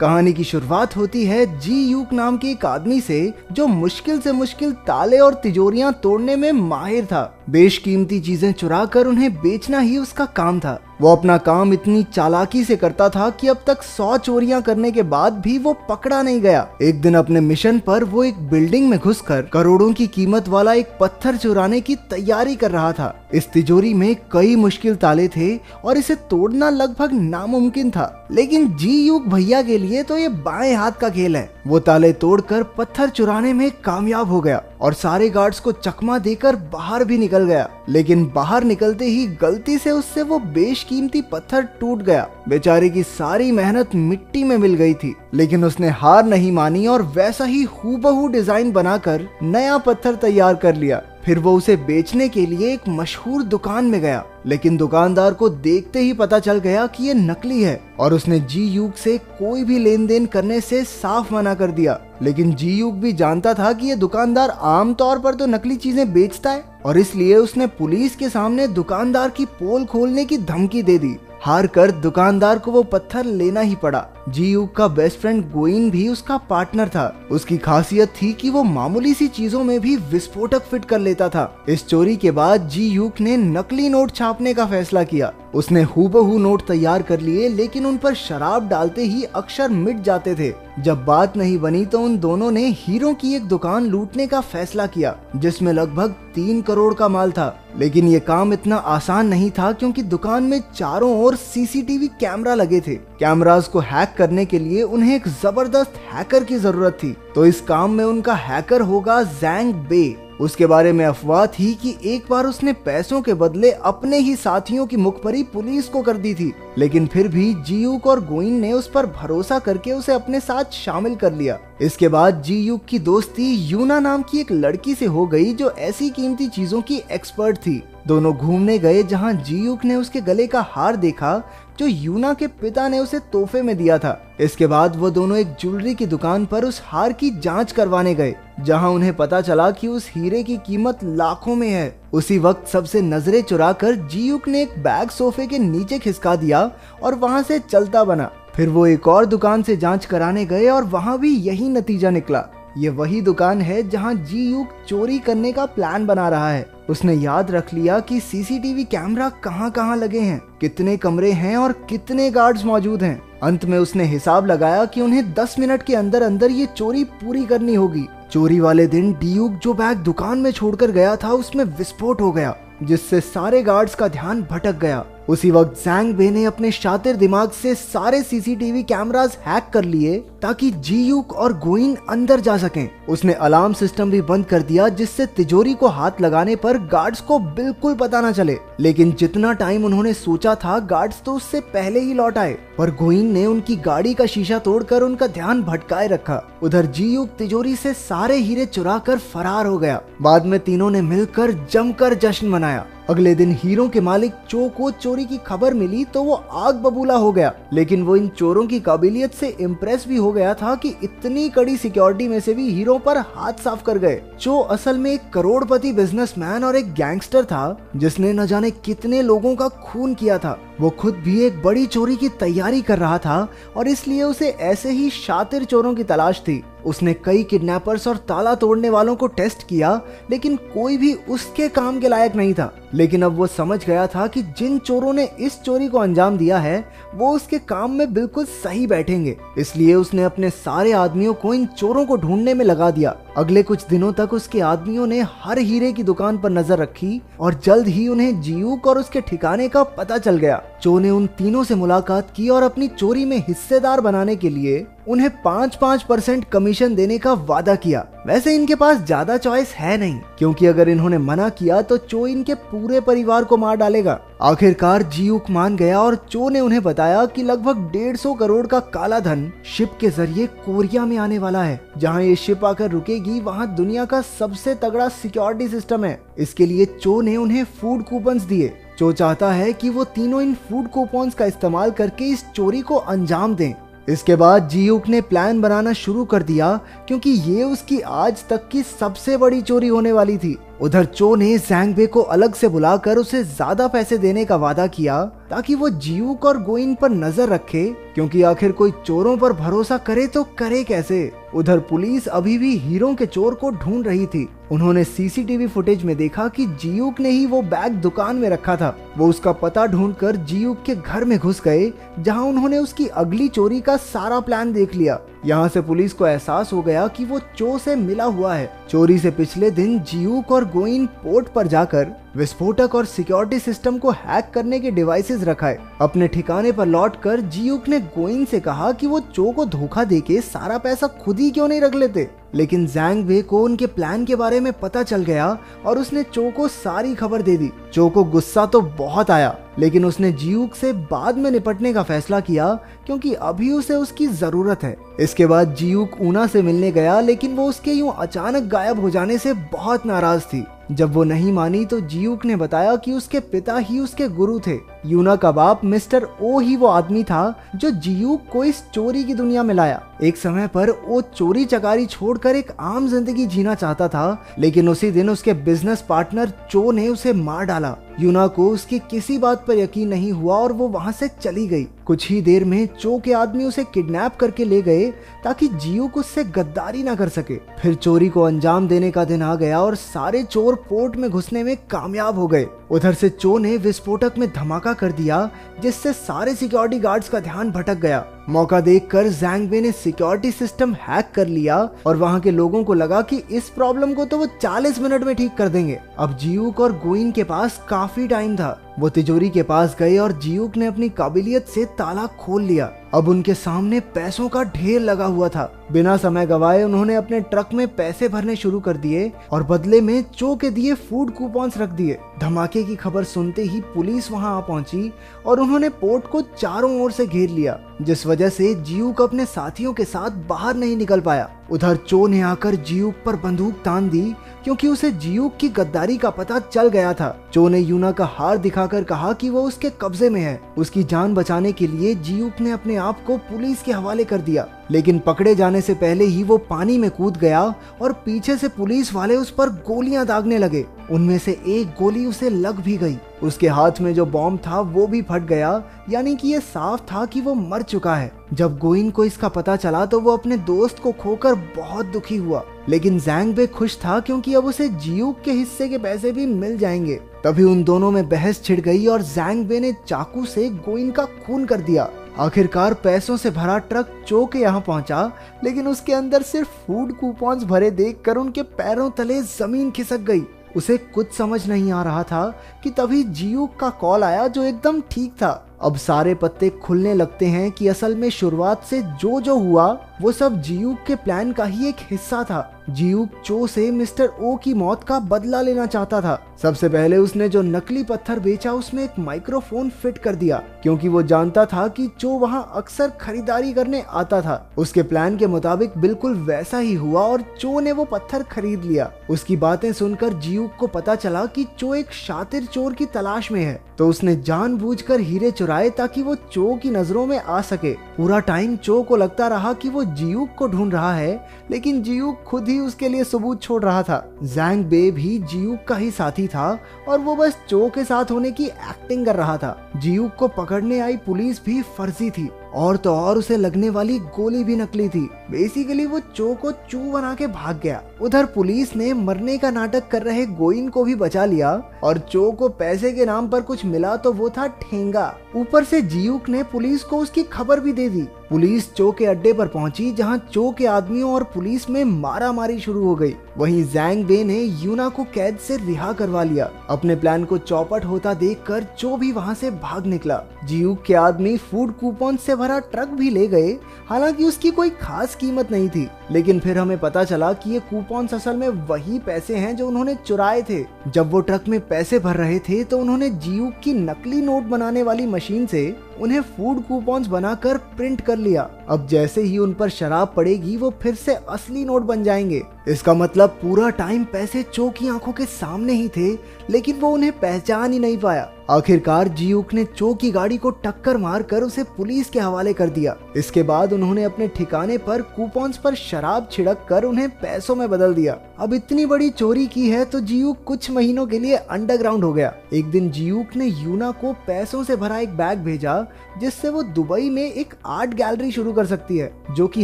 कहानी की शुरुआत होती है जी यूक नाम के एक आदमी से जो मुश्किल से मुश्किल ताले और तिजोरियां तोड़ने में माहिर था। बेशकीमती चीजें चुरा कर उन्हें बेचना ही उसका काम था। वो अपना काम इतनी चालाकी से करता था कि अब तक 100 चोरियां करने के बाद भी वो पकड़ा नहीं गया। एक दिन अपने मिशन पर वो एक बिल्डिंग में घुसकर करोड़ों की कीमत वाला एक पत्थर चुराने की तैयारी कर रहा था। इस तिजोरी में कई मुश्किल ताले थे और इसे तोड़ना लगभग नामुमकिन था, लेकिन जी यूक भैया के लिए तो ये बाएं हाथ का खेल है। वो ताले तोड़कर पत्थर चुराने में कामयाब हो गया और सारे गार्ड्स को चकमा देकर बाहर भी निकल गया। लेकिन बाहर निकलते ही गलती से उससे वो बेशकीमती पत्थर टूट गया। बेचारे की सारी मेहनत मिट्टी में मिल गई थी, लेकिन उसने हार नहीं मानी और वैसा ही हूबहू डिजाइन बनाकर नया पत्थर तैयार कर लिया। फिर वो उसे बेचने के लिए एक मशहूर दुकान में गया, लेकिन दुकानदार को देखते ही पता चल गया कि ये नकली है और उसने जी यूक से कोई भी लेन देन करने से साफ मना कर दिया। लेकिन जी यूक भी जानता था कि ये दुकानदार आमतौर पर तो नकली चीजें बेचता है और इसलिए उसने पुलिस के सामने दुकानदार की पोल खोलने की धमकी दे दी। हार कर दुकानदार को वो पत्थर लेना ही पड़ा। जी यूक का बेस्ट फ्रेंड गोइन भी उसका पार्टनर था। उसकी खासियत थी कि वो मामूली सी चीजों में भी विस्फोटक फिट कर लेता था। इस चोरी के बाद जी यूक ने नकली नोट छापने का फैसला किया। उसने हूबहू नोट तैयार कर लिए, लेकिन उन पर शराब डालते ही अक्षर मिट जाते थे। जब बात नहीं बनी तो उन दोनों ने हीरो की एक दुकान लूटने का फैसला किया, जिसमें लगभग 3 करोड़ का माल था। लेकिन ये काम इतना आसान नहीं था, क्योंकि दुकान में चारों ओर सीसीटीवी कैमरा लगे थे। कैमरास को हैक करने के लिए उन्हें एक जबरदस्त हैकर की जरूरत थी। तो इस काम में उनका हैकर होगा जैंग बे। उसके बारे में अफवाह थी कि एक बार उसने पैसों के बदले अपने ही साथियों की मुखबरी पुलिस को कर दी थी, लेकिन फिर भी जी यूक और गोइन ने उस पर भरोसा करके उसे अपने साथ शामिल कर लिया। इसके बाद जी यूक की दोस्ती यूना नाम की एक लड़की से हो गई, जो ऐसी कीमती चीजों की एक्सपर्ट थी। दोनों घूमने गए, जहां जी यूक ने उसके गले का हार देखा जो यूना के पिता ने उसे तोहफे में दिया था। इसके बाद वो दोनों एक ज्वेलरी की दुकान पर उस हार की जांच करवाने गए, जहां उन्हें पता चला कि उस हीरे की कीमत लाखों में है। उसी वक्त सबसे नजरें चुराकर जी यूक ने एक बैग सोफे के नीचे खिसका दिया और वहां से चलता बना। फिर वो एक और दुकान से जांच कराने गए और वहां भी यही नतीजा निकला। ये वही दुकान है जहां जी यूक चोरी करने का प्लान बना रहा है। उसने याद रख लिया कि सीसीटीवी कैमरा कहां-कहां लगे हैं, कितने कमरे हैं और कितने गार्ड्स मौजूद हैं। अंत में उसने हिसाब लगाया कि उन्हें 10 मिनट के अंदर अंदर ये चोरी पूरी करनी होगी। चोरी वाले दिन डी यूक जो बैग दुकान में छोड़कर गया था, उसमें विस्फोट हो गया, जिससे सारे गार्ड्स का ध्यान भटक गया। उसी वक्त जैंग बे ने अपने शातिर दिमाग से सारे सीसीटीवी कैमरास हैक कर लिए ताकि जी यूक और गोइन अंदर जा सकें। उसने अलार्म सिस्टम भी बंद कर दिया, जिससे तिजोरी को हाथ लगाने पर गार्ड्स को बिल्कुल पता न चले। लेकिन जितना टाइम उन्होंने सोचा था, गार्ड्स तो उससे पहले ही लौट आए, पर गोइन ने उनकी गाड़ी का शीशा तोड़कर उनका ध्यान भटकाए रखा। उधर जी यूक तिजोरी से सारे हीरे चुरा कर फरार हो गया। बाद में तीनों ने मिलकर जमकर जश्न मनाया। अगले दिन हीरो के मालिक चो को चोरी की खबर मिली तो वो आग बबूला हो गया, लेकिन वो इन चोरों की काबिलियत से इम्प्रेस भी हो गया था कि इतनी कड़ी सिक्योरिटी में से भी हीरो पर हाथ साफ कर गए। चो असल में एक करोड़पति बिजनेसमैन और एक गैंगस्टर था, जिसने न जाने कितने लोगों का खून किया था। वो खुद भी एक बड़ी चोरी की तैयारी कर रहा था और इसलिए उसे ऐसे ही शातिर चोरों की तलाश थी। उसने कई किडनैपर्स और ताला तोड़ने वालों को टेस्ट किया, लेकिन कोई भी उसके काम के लायक नहीं था। लेकिन अब वो समझ गया था कि जिन चोरों ने इस चोरी को अंजाम दिया है, वो उसके काम में बिल्कुल सही बैठेंगे। इसलिए उसने अपने सारे आदमियों को इन चोरों को ढूंढने में लगा दिया। अगले कुछ दिनों तक उसके आदमियों ने हर हीरे की दुकान पर नजर रखी और जल्द ही उन्हें जी यूक और उसके ठिकाने का पता चल गया। चो ने उन तीनों से मुलाकात की और अपनी चोरी में हिस्सेदार बनाने के लिए उन्हें 5-5% कमीशन देने का वादा किया। वैसे इनके पास ज्यादा चॉइस है नहीं, क्योंकि अगर इन्होंने मना किया तो चो इनके पूरे परिवार को मार डालेगा। आखिरकार जी यूक मान गया और चो ने उन्हें बताया कि लगभग 150 करोड़ का काला धन शिप के जरिए कोरिया में आने वाला है। जहां ये शिप आकर रुकेगी, वहां दुनिया का सबसे तगड़ा सिक्योरिटी सिस्टम है। इसके लिए चो ने उन्हें फूड कूपन्स दिए। चो चाहता है कि वो तीनों इन फूड कूपन्स का इस्तेमाल करके इस चोरी को अंजाम दें। इसके बाद जी यूक ने प्लान बनाना शुरू कर दिया, क्योंकि ये उसकी आज तक की सबसे बड़ी चोरी होने वाली थी। उधर चो ने जैंग बे को अलग से बुलाकर उसे ज्यादा पैसे देने का वादा किया ताकि वो जियूक और गोइन पर नजर रखे, क्योंकि आखिर कोई चोरों पर भरोसा करे तो करे कैसे। उधर पुलिस अभी भी हीरो के चोर को ढूंढ रही थी। उन्होंने सीसीटीवी फुटेज में देखा कि जियूक ने ही वो बैग दुकान में रखा था। वो उसका पता ढूंढकर जियूक के घर में घुस गए, जहां उन्होंने उसकी अगली चोरी का सारा प्लान देख लिया। यहाँ से पुलिस को एहसास हो गया कि वो चो से मिला हुआ है। चोरी से पिछले दिन जियूक और गोइन पोर्ट पर जाकर विस्फोटक और सिक्योरिटी सिस्टम को हैक करने के डिवाइसेस रखाए। अपने ठिकाने पर लौटकर जियूक ने गोइन से कहा कि वो चो को धोखा देके सारा पैसा खुद ही क्यों नहीं रख लेते, लेकिन जैंग बे को उनके प्लान के बारे में पता चल गया और उसने चो को सारी खबर दे दी। चो को गुस्सा तो बहुत आया, लेकिन उसने जियूक से बाद में निपटने का फैसला किया, क्योंकि अभी उसे उसकी जरूरत है। इसके बाद जियूक ऊना से मिलने गया, लेकिन वो उसके यूं अचानक गायब हो जाने से बहुत नाराज थी। जब वो नहीं मानी तो जियूक ने बताया कि उसके पिता ही उसके गुरु थे। यूना का बाप मिस्टर ओ ही वो आदमी था जो जियूक को इस चोरी की दुनिया में लाया। एक समय पर वो चोरी चकारी छोड़कर एक आम जिंदगी जीना चाहता था, लेकिन उसी दिन उसके बिजनेस पार्टनर चो ने उसे मार डाला। यूना को उसकी किसी बात पर यकीन नहीं हुआ और वो वहां से चली गई। कुछ ही देर में चो के आदमी उसे किडनैप करके ले गए ताकि जियूक उससे गद्दारी ना कर सके। फिर चोरी को अंजाम देने का दिन आ गया और सारे चोर पोर्ट में घुसने में कामयाब हो गए। उधर से चो ने विस्फोटक में धमाका कर दिया, जिससे सारे सिक्योरिटी गार्ड्स का ध्यान भटक गया। मौका देखकर जैंग बे ने सिक्योरिटी सिस्टम हैक कर लिया और वहां के लोगों को लगा कि इस प्रॉब्लम को तो वो 40 मिनट में ठीक कर देंगे। अब जियूक और गोइन के पास काफी टाइम था। वो तिजोरी के पास गए और जियूक ने अपनी काबिलियत से ताला खोल लिया। अब उनके सामने पैसों का ढेर लगा हुआ था। बिना समय गवाए उन्होंने अपने ट्रक में पैसे भरने शुरू कर दिए और बदले में चो के दिए फूड कूपन्स रख दिए। धमाके की खबर सुनते ही पुलिस वहां आ पहुंची और उन्होंने पोर्ट को चारों ओर से घेर लिया, जिस वजह से जियूक अपने साथियों के साथ बाहर नहीं निकल पाया। उधर चो ने आकर जियूक पर बंदूक तान दी, क्योंकि उसे जियूक की गद्दारी का पता चल गया था। चो ने यूना का हार दिखाकर कहा कि वो उसके कब्जे में है। उसकी जान बचाने के लिए जियूक ने अपने आप को पुलिस के हवाले कर दिया, लेकिन पकड़े जाने से पहले ही वो पानी में कूद गया और पीछे से पुलिस वाले उस पर गोलियां दागने लगे। उनमें से एक गोली उसे लग भी गई। उसके हाथ में जो बॉम्ब था वो भी फट गया, यानी कि ये साफ था कि वो मर चुका है। जब गोइन को इसका पता चला तो वो अपने दोस्त को खोकर बहुत दुखी हुआ, लेकिन जैंग बे खुश था क्योंकि अब उसे जियूक के हिस्से के पैसे भी मिल जाएंगे। तभी उन दोनों में बहस छिड़ गई और जैंग बे ने चाकू से गोइन का खून कर दिया। आखिरकार पैसों से भरा ट्रक चो के यहाँ पहुंचा, लेकिन उसके अंदर सिर्फ फूड कूपन्स भरे देखकर उनके पैरों तले जमीन खिसक गई। उसे कुछ समझ नहीं आ रहा था कि तभी जियूक का कॉल आया, जो एकदम ठीक था। अब सारे पत्ते खुलने लगते हैं कि असल में शुरुआत से जो हुआ वो सब जियूक के प्लान का ही एक हिस्सा था। जियूक चो से मिस्टर ओ की मौत का बदला लेना चाहता था। सबसे पहले उसने जो नकली पत्थर बेचा उसमें एक माइक्रोफोन फिट कर दिया, क्योंकि वो जानता था कि चो वहां अक्सर खरीदारी करने आता था। उसके प्लान के मुताबिक बिल्कुल वैसा ही हुआ और चो ने वो पत्थर खरीद लिया। उसकी बातें सुनकर जियूक को पता चला कि चो एक शातिर चोर की तलाश में है, तो उसने जानबूझकर हीरे चुराए ताकि वो चो की नजरों में आ सके। पूरा टाइम चो को लगता रहा कि वो जियूक को ढूंढ रहा है, लेकिन जियूक खुद ही उसके लिए सबूत छोड़ रहा था। जैंग बे भी जियूक का ही साथी था और वो बस चो के साथ होने की एक्टिंग कर रहा था। जियूक को पकड़ने आई पुलिस भी फर्जी थी, और तो और उसे लगने वाली गोली भी नकली थी। बेसिकली वो चो को चू बना के भाग गया। उधर पुलिस ने मरने का नाटक कर रहे गोइन को भी बचा लिया और चो को पैसे के नाम पर कुछ मिला तो वो था ठेंगा। ऊपर से जियूक ने पुलिस को उसकी खबर भी दे दी। पुलिस चो के अड्डे पर पहुंची, जहां चो के आदमियों और पुलिस में मारामारी शुरू हो गई। वहीं जैंग बे ने यूना को कैद से रिहा करवा लिया। अपने प्लान को चौपट होता देखकर चो भी वहां से भाग निकला। जियूक के आदमी फूड कूपन से भरा ट्रक भी ले गए, हालांकि उसकी कोई खास कीमत नहीं थी। लेकिन फिर हमें पता चला कि ये कूपन असल में वही पैसे हैं जो उन्होंने चुराए थे। जब वो ट्रक में पैसे भर रहे थे तो उन्होंने जियूक की नकली नोट बनाने वाली मशीन से उन्हें फूड कूपन्स बनाकर प्रिंट कर लिया। अब जैसे ही उन पर शराब पड़ेगी वो फिर से असली नोट बन जाएंगे। इसका मतलब पूरा टाइम पैसे चो की आंखों के सामने ही थे, लेकिन वो उन्हें पहचान ही नहीं पाया। आखिरकार जियूक ने चो की गाड़ी को टक्कर मारकर उसे पुलिस के हवाले कर दिया। इसके बाद उन्होंने अपने ठिकाने पर कूपन्स पर शराब छिड़क कर उन्हें पैसों में बदल दिया। अब इतनी बड़ी चोरी की है तो जियूक कुछ महीनों के लिए अंडरग्राउंड हो गया। एक दिन जियूक ने यूना को पैसों से भरा एक बैग भेजा जिससे वो दुबई में एक आर्ट गैलरी शुरू कर सकती है, जो कि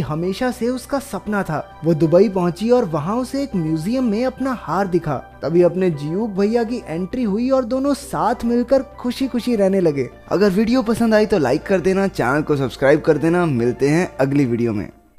हमेशा से उसका सपना था। वो दुबई पहुंची और वहां उसे एक म्यूजियम में अपना हार दिखा। तभी अपने जियूक भैया की एंट्री हुई और दोनों साथ मिलकर खुशी खुशी रहने लगे। अगर वीडियो पसंद आई तो लाइक कर देना, चैनल को सब्सक्राइब कर देना। मिलते हैं अगली वीडियो में।